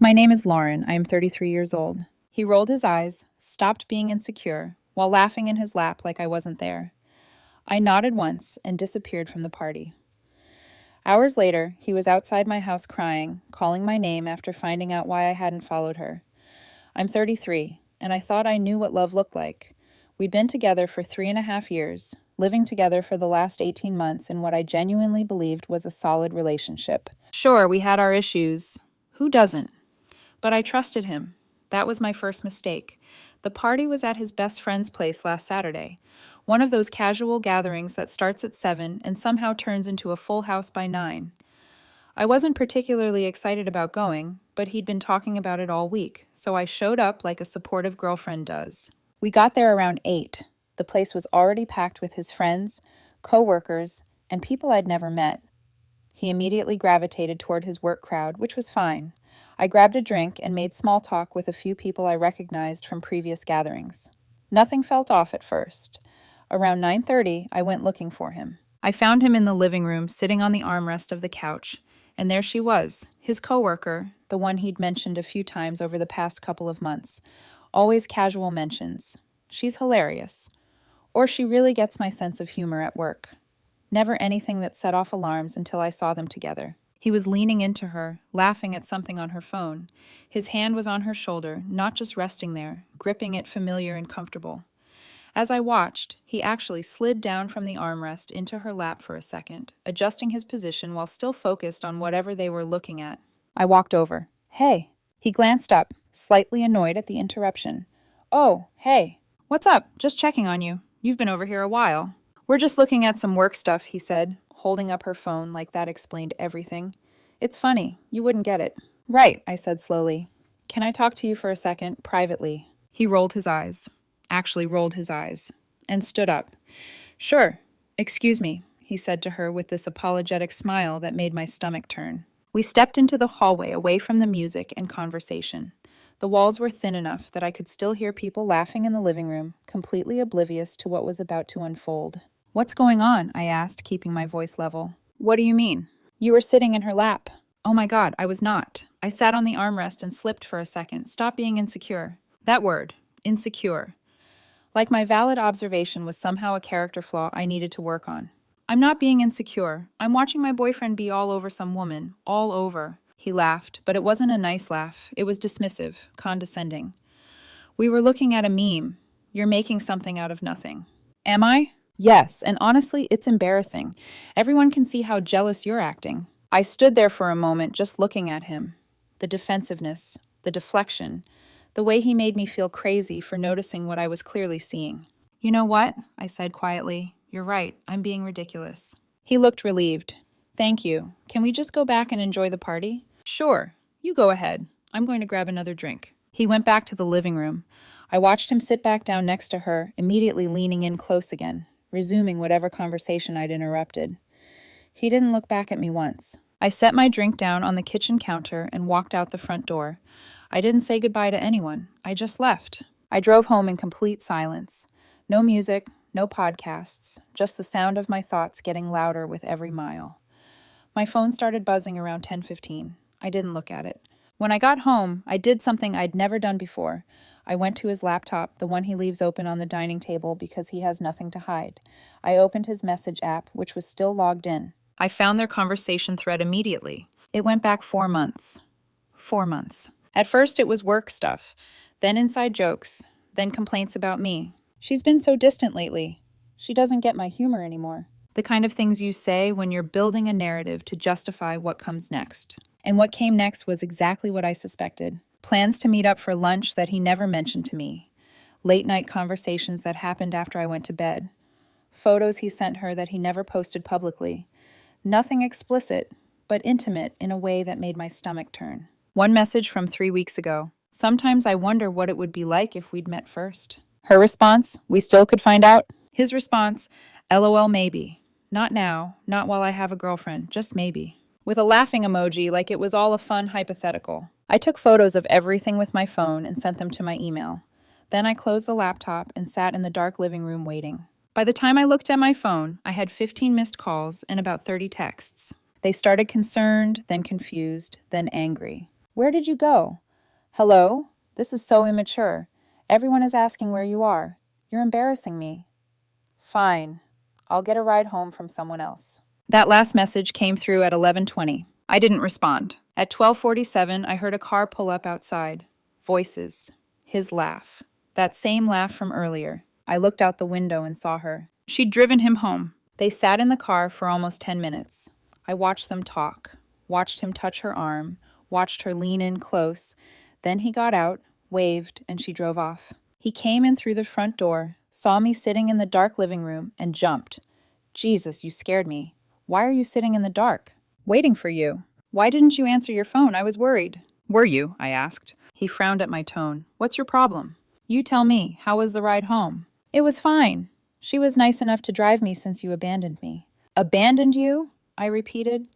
My name is Lauren. I am 33 years old. He rolled his eyes, stopped being insecure, while laughing in his lap like I wasn't there. I nodded once and disappeared from the party. Hours later, he was outside my house crying, calling my name after finding out why I hadn't followed her. I'm 33, and I thought I knew what love looked like. We'd been together for 3.5 years, living together for the last 18 months in what I genuinely believed was a solid relationship. Sure, we had our issues. Who doesn't? But I trusted him. That was my first mistake. The party was at his best friend's place last Saturday, one of those casual gatherings that starts at 7 and somehow turns into a full house by 9. I wasn't particularly excited about going, but he'd been talking about it all week, so I showed up like a supportive girlfriend does. We got there around 8. The place was already packed with his friends, co-workers, and people I'd never met. He immediately gravitated toward his work crowd, which was fine. I grabbed a drink and made small talk with a few people I recognized from previous gatherings. Nothing felt off at first. Around 9:30, I went looking for him. I found him in the living room, sitting on the armrest of the couch, and there she was, his coworker, the one he'd mentioned a few times over the past couple of months. Always casual mentions. She's hilarious. Or she really gets my sense of humor at work. Never anything that set off alarms until I saw them together. He was leaning into her, laughing at something on her phone. His hand was on her shoulder, not just resting there, gripping it familiar and comfortable. As I watched, he actually slid down from the armrest into her lap for a second, adjusting his position while still focused on whatever they were looking at. I walked over. Hey. He glanced up, slightly annoyed at the interruption. Oh, hey. What's up? Just checking on you. You've been over here a while. We're just looking at some work stuff, he said, holding up her phone like that explained everything. It's funny, you wouldn't get it. Right, I said slowly. Can I talk to you for a second, privately? He rolled his eyes, and stood up. Sure. Excuse me, he said to her with this apologetic smile that made my stomach turn. We stepped into the hallway away from the music and conversation. The walls were thin enough that I could still hear people laughing in the living room, completely oblivious to what was about to unfold. What's going on? I asked, keeping my voice level. What do you mean? You were sitting in her lap. Oh my God, I was not. I sat on the armrest and slipped for a second. Stop being insecure. That word, insecure. Like my valid observation was somehow a character flaw I needed to work on. I'm not being insecure. I'm watching my boyfriend be all over some woman. All over. He laughed, but it wasn't a nice laugh. It was dismissive, condescending. We were looking at a meme. You're making something out of nothing. Am I? Yes, and honestly, it's embarrassing. Everyone can see how jealous you're acting. I stood there for a moment just looking at him. The defensiveness, the deflection, the way he made me feel crazy for noticing what I was clearly seeing. You know what? I said quietly. You're right. I'm being ridiculous. He looked relieved. Thank you. Can we just go back and enjoy the party? Sure. You go ahead. I'm going to grab another drink. He went back to the living room. I watched him sit back down next to her, immediately leaning in close again, resuming whatever conversation I'd interrupted. He didn't look back at me once. I set my drink down on the kitchen counter and walked out the front door. I didn't say goodbye to anyone. I just left. I drove home in complete silence. No music, no podcasts, just the sound of my thoughts getting louder with every mile. My phone started buzzing around 10:15. I didn't look at it. When I got home, I did something I'd never done before. I went to his laptop, the one he leaves open on the dining table because he has nothing to hide. I opened his message app, which was still logged in. I found their conversation thread immediately. It went back 4 months. 4 months. At first, it was work stuff, then inside jokes, then complaints about me. She's been so distant lately. She doesn't get my humor anymore. The kind of things you say when you're building a narrative to justify what comes next. And what came next was exactly what I suspected. Plans to meet up for lunch that he never mentioned to me. Late-night conversations that happened after I went to bed. Photos he sent her that he never posted publicly. Nothing explicit, but intimate in a way that made my stomach turn. One message from 3 weeks ago. Sometimes I wonder what it would be like if we'd met first. Her response, we still could find out. His response, LOL maybe. Not now, not while I have a girlfriend, just maybe. With a laughing emoji like it was all a fun hypothetical. I took photos of everything with my phone and sent them to my email. Then I closed the laptop and sat in the dark living room waiting. By the time I looked at my phone, I had 15 missed calls and about 30 texts. They started concerned, then confused, then angry. Where did you go? Hello? This is so immature. Everyone is asking where you are. You're embarrassing me. Fine. I'll get a ride home from someone else. That last message came through at 11:20. I didn't respond. At 12:47, I heard a car pull up outside. Voices. His laugh. That same laugh from earlier. I looked out the window and saw her. She'd driven him home. They sat in the car for almost 10 minutes. I watched them talk, watched him touch her arm, watched her lean in close. Then he got out, waved, and she drove off. He came in through the front door, saw me sitting in the dark living room, and jumped. Jesus, you scared me. Why are you sitting in the dark? Waiting for you. Why didn't you answer your phone? I was worried. Were you? I asked. He frowned at my tone. What's your problem? You tell me. How was the ride home? It was fine. She was nice enough to drive me since you abandoned me. Abandoned you? I repeated.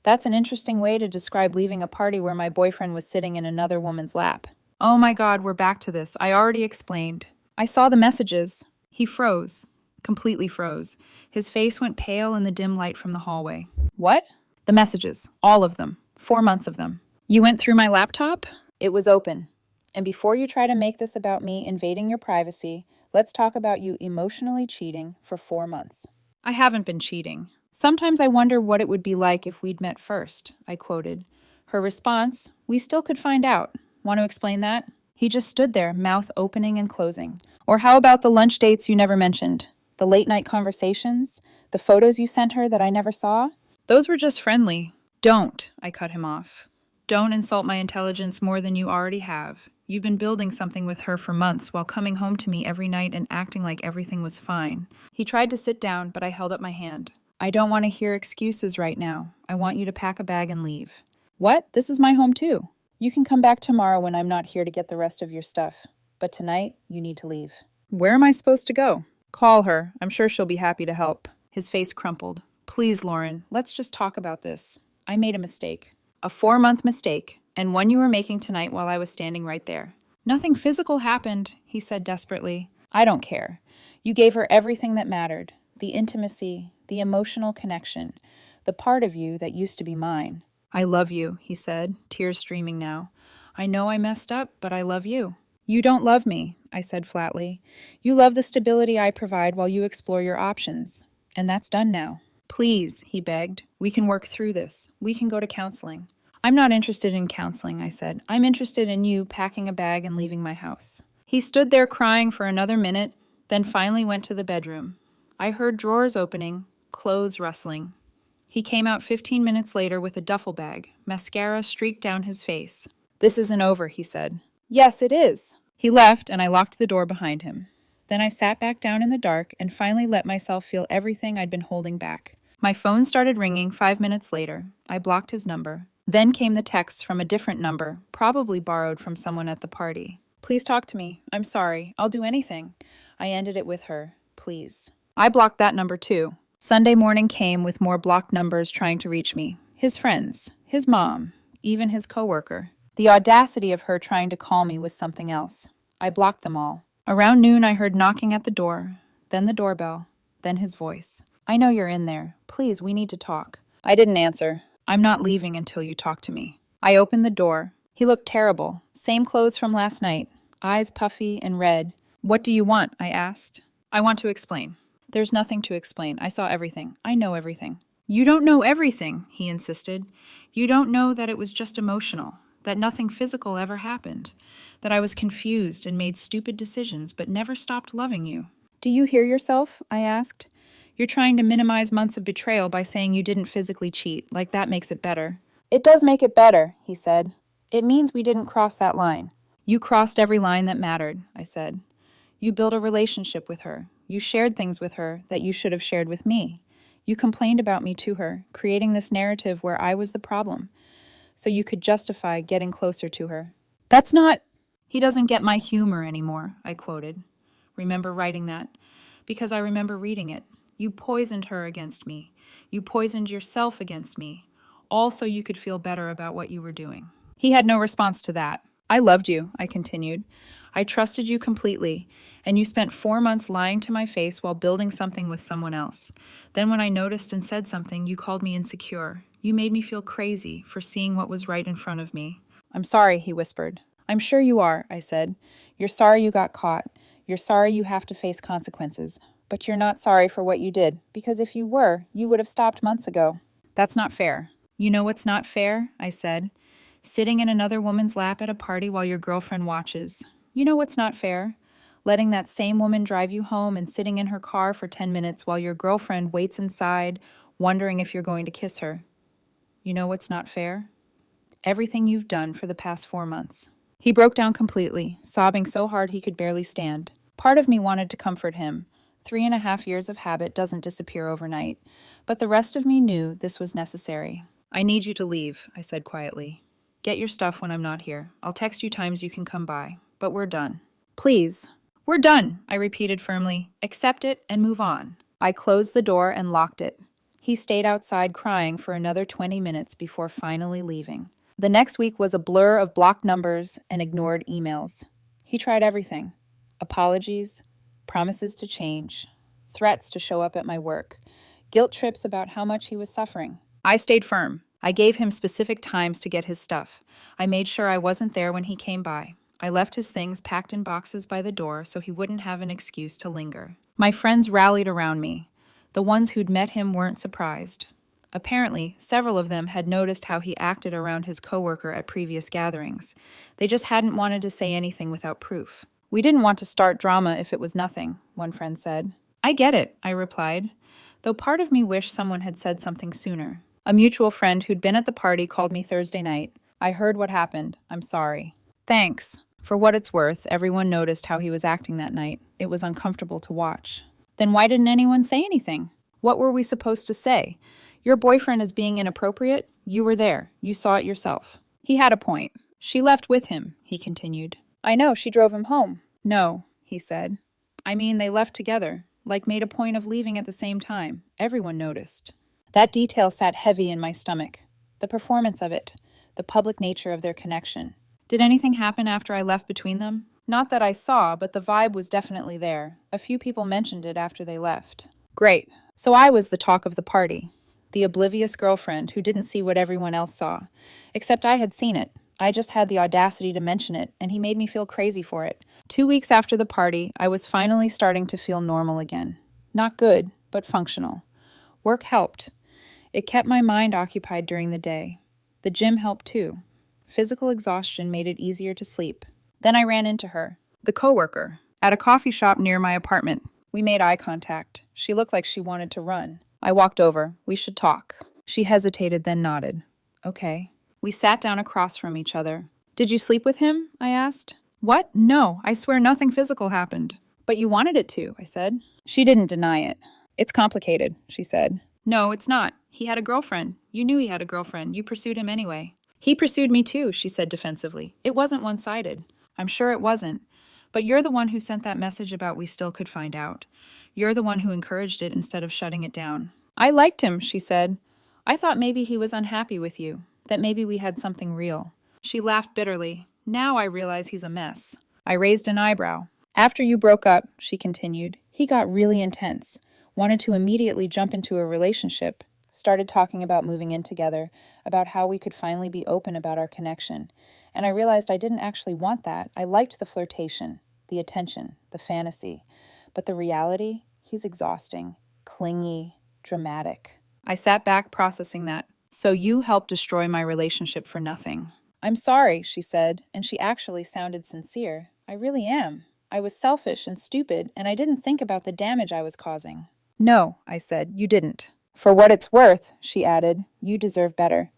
That's an interesting way to describe leaving a party where my boyfriend was sitting in another woman's lap. Oh my God, we're back to this. I already explained. I saw the messages. He froze. Completely froze. His face went pale in the dim light from the hallway. What? The messages. All of them. 4 months of them. You went through my laptop? It was open. And before you try to make this about me invading your privacy, let's talk about you emotionally cheating for 4 months. I haven't been cheating. Sometimes I wonder what it would be like if we'd met first, I quoted. Her response, we still could find out. Want to explain that? He just stood there, mouth opening and closing. Or how about the lunch dates you never mentioned? The late night conversations? The photos you sent her that I never saw? Those were just friendly. Don't, I cut him off. Don't insult my intelligence more than you already have. You've been building something with her for months while coming home to me every night and acting like everything was fine. He tried to sit down, but I held up my hand. I don't want to hear excuses right now. I want you to pack a bag and leave. What? This is my home too. You can come back tomorrow when I'm not here to get the rest of your stuff. But tonight, you need to leave. Where am I supposed to go? Call her. I'm sure she'll be happy to help. His face crumpled. Please, Lauren, let's just talk about this. I made a mistake. A 4-month mistake, and one you were making tonight while I was standing right there. Nothing physical happened, he said desperately. I don't care. You gave her everything that mattered. The intimacy, the emotional connection, the part of you that used to be mine. I love you, he said, tears streaming now. I know I messed up, but I love you. You don't love me, I said flatly. You love the stability I provide while you explore your options. And that's done now. Please, he begged. We can work through this. We can go to counseling. I'm not interested in counseling, I said. I'm interested in you packing a bag and leaving my house. He stood there crying for another minute, then finally went to the bedroom. I heard drawers opening, clothes rustling. He came out 15 minutes later with a duffel bag, mascara streaked down his face. This isn't over, he said. Yes, it is. He left, and I locked the door behind him. Then I sat back down in the dark and finally let myself feel everything I'd been holding back. My phone started ringing 5 minutes later. I blocked his number. Then came the text from a different number, probably borrowed from someone at the party. Please talk to me. I'm sorry. I'll do anything. I ended it with her. Please. I blocked that number too. Sunday morning came with more blocked numbers trying to reach me. His friends, his mom, even his coworker. The audacity of her trying to call me was something else. I blocked them all. Around noon, I heard knocking at the door, then the doorbell, then his voice. I know you're in there. Please, we need to talk. I didn't answer. I'm not leaving until you talk to me. I opened the door. He looked terrible. Same clothes from last night. Eyes puffy and red. What do you want? I asked. I want to explain. There's nothing to explain. I saw everything. I know everything. You don't know everything, he insisted. You don't know that it was just emotional, that nothing physical ever happened, that I was confused and made stupid decisions but never stopped loving you. Do you hear yourself? I asked. You're trying to minimize months of betrayal by saying you didn't physically cheat, like that makes it better. It does make it better, he said. It means we didn't cross that line. You crossed every line that mattered, I said. You built a relationship with her. You shared things with her that you should have shared with me. You complained about me to her, creating this narrative where I was the problem, so you could justify getting closer to her. That's not... He doesn't get my humor anymore, I quoted. Remember writing that? Because I remember reading it. You poisoned her against me. You poisoned yourself against me. All so you could feel better about what you were doing. He had no response to that. I loved you, I continued. I trusted you completely, and you spent 4 months lying to my face while building something with someone else. Then when I noticed and said something, you called me insecure. You made me feel crazy for seeing what was right in front of me. I'm sorry, he whispered. I'm sure you are, I said. You're sorry you got caught. You're sorry you have to face consequences. But you're not sorry for what you did, because if you were, you would have stopped months ago. That's not fair. You know what's not fair? I said. Sitting in another woman's lap at a party while your girlfriend watches. You know what's not fair? Letting that same woman drive you home and sitting in her car for 10 minutes while your girlfriend waits inside, wondering if you're going to kiss her. You know what's not fair? Everything you've done for the past 4 months. He broke down completely, sobbing so hard he could barely stand. Part of me wanted to comfort him. 3.5 years of habit doesn't disappear overnight. But the rest of me knew this was necessary. I need you to leave, I said quietly. Get your stuff when I'm not here. I'll text you times you can come by. But we're done. Please. We're done, I repeated firmly. Accept it and move on. I closed the door and locked it. He stayed outside crying for another 20 minutes before finally leaving. The next week was a blur of blocked numbers and ignored emails. He tried everything. Apologies, promises to change, threats to show up at my work, guilt trips about how much he was suffering. I stayed firm. I gave him specific times to get his stuff. I made sure I wasn't there when he came by. I left his things packed in boxes by the door so he wouldn't have an excuse to linger. My friends rallied around me. The ones who'd met him weren't surprised. Apparently, several of them had noticed how he acted around his coworker at previous gatherings. They just hadn't wanted to say anything without proof. We didn't want to start drama if it was nothing, one friend said. I get it, I replied, though part of me wished someone had said something sooner. A mutual friend who'd been at the party called me Thursday night. I heard what happened. I'm sorry. Thanks. For what it's worth, everyone noticed how he was acting that night. It was uncomfortable to watch. Then why didn't anyone say anything? What were we supposed to say? Your boyfriend is being inappropriate? You were there. You saw it yourself. He had a point. She left with him, he continued. I know, she drove him home. No, he said. I mean, they left together, like made a point of leaving at the same time. Everyone noticed. That detail sat heavy in my stomach. The performance of it, the public nature of their connection. Did anything happen after I left between them? Not that I saw, but the vibe was definitely there. A few people mentioned it after they left. Great. So I was the talk of the party. The oblivious girlfriend who didn't see what everyone else saw. Except I had seen it. I just had the audacity to mention it, and he made me feel crazy for it. 2 weeks after the party, I was finally starting to feel normal again. Not good, but functional. Work helped. It kept my mind occupied during the day. The gym helped too. Physical exhaustion made it easier to sleep. Then I ran into her, the coworker, at a coffee shop near my apartment. We made eye contact. She looked like she wanted to run. I walked over. We should talk. She hesitated, then nodded. Okay. We sat down across from each other. Did you sleep with him? I asked. What? No, I swear nothing physical happened. But you wanted it to, I said. She didn't deny it. It's complicated, she said. No, it's not. He had a girlfriend. You knew he had a girlfriend. You pursued him anyway. He pursued me too, she said defensively. It wasn't one-sided. I'm sure it wasn't. But you're the one who sent that message about we still could find out. You're the one who encouraged it instead of shutting it down. I liked him, she said. I thought maybe he was unhappy with you, that maybe we had something real. She laughed bitterly. Now I realize he's a mess. I raised an eyebrow. After you broke up, she continued, he got really intense, wanted to immediately jump into a relationship, started talking about moving in together, about how we could finally be open about our connection. And I realized I didn't actually want that. I liked the flirtation, the attention, the fantasy. But the reality, he's exhausting, clingy, dramatic. I sat back processing that. So you helped destroy my relationship for nothing. I'm sorry, she said, and she actually sounded sincere. I really am. I was selfish and stupid, and I didn't think about the damage I was causing. No, I said, you didn't. For what it's worth, she added, you deserve better.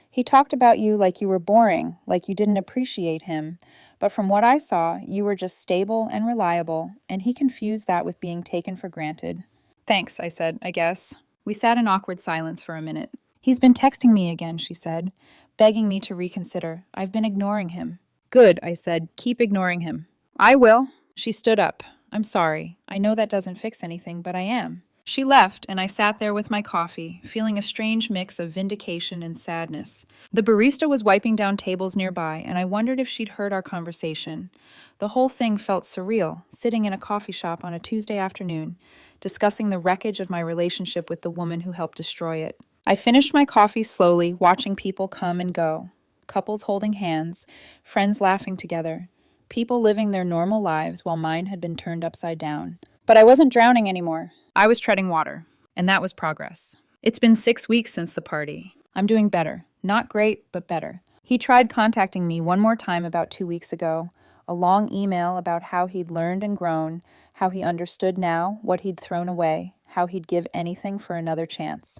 He talked about you like you were boring, like you didn't appreciate him. But from what I saw, you were just stable and reliable, and he confused that with being taken for granted. Thanks, I said, I guess. We sat in awkward silence for a minute. He's been texting me again, she said, begging me to reconsider. I've been ignoring him. Good, I said. Keep ignoring him. I will. She stood up. I'm sorry. I know that doesn't fix anything, but I am. She left, and I sat there with my coffee, feeling a strange mix of vindication and sadness. The barista was wiping down tables nearby, and I wondered if she'd heard our conversation. The whole thing felt surreal, sitting in a coffee shop on a Tuesday afternoon, discussing the wreckage of my relationship with the woman who helped destroy it. I finished my coffee slowly, watching people come and go. couples holding hands, friends laughing together, people living their normal lives while mine had been turned upside down. But I wasn't drowning anymore. I was treading water, and that was progress. It's been 6 weeks since the party. I'm doing better. Not great, but better. He tried contacting me one more time about 2 weeks ago, a long email about how he'd learned and grown, how he understood now what he'd thrown away, how he'd give anything for another chance.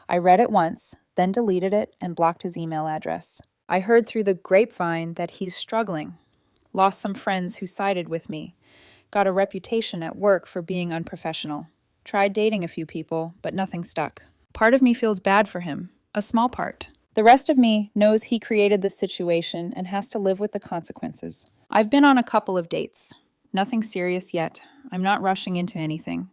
I read it once, then deleted it and blocked his email address. I heard through the grapevine that he's struggling, lost some friends who sided with me, got a reputation at work for being unprofessional, tried dating a few people, but nothing stuck. Part of me feels bad for him, a small part. The rest of me knows he created this situation and has to live with the consequences. I've been on a couple of dates. Nothing serious yet. I'm not rushing into anything.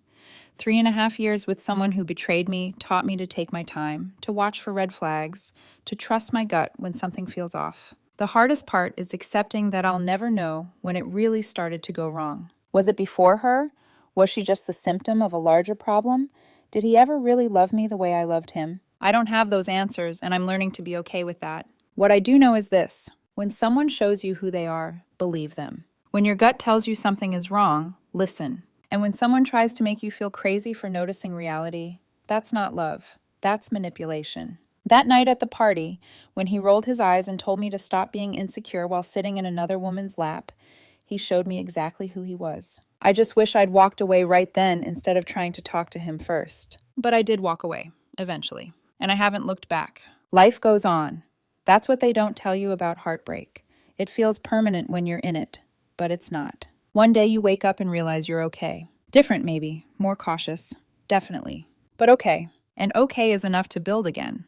3.5 years with someone who betrayed me taught me to take my time, to watch for red flags, to trust my gut when something feels off. The hardest part is accepting that I'll never know when it really started to go wrong. Was it before her? Was she just the symptom of a larger problem? Did he ever really love me the way I loved him? I don't have those answers, and I'm learning to be okay with that. What I do know is this: when someone shows you who they are, believe them. When your gut tells you something is wrong, listen. And when someone tries to make you feel crazy for noticing reality, that's not love. That's manipulation. That night at the party, when he rolled his eyes and told me to stop being insecure while sitting in another woman's lap, he showed me exactly who he was. I just wish I'd walked away right then instead of trying to talk to him first. But I did walk away, eventually. And I haven't looked back. Life goes on. That's what they don't tell you about heartbreak. It feels permanent when you're in it, but it's not. One day you wake up and realize you're okay. Different maybe, more cautious, definitely. But okay. And okay is enough to build again.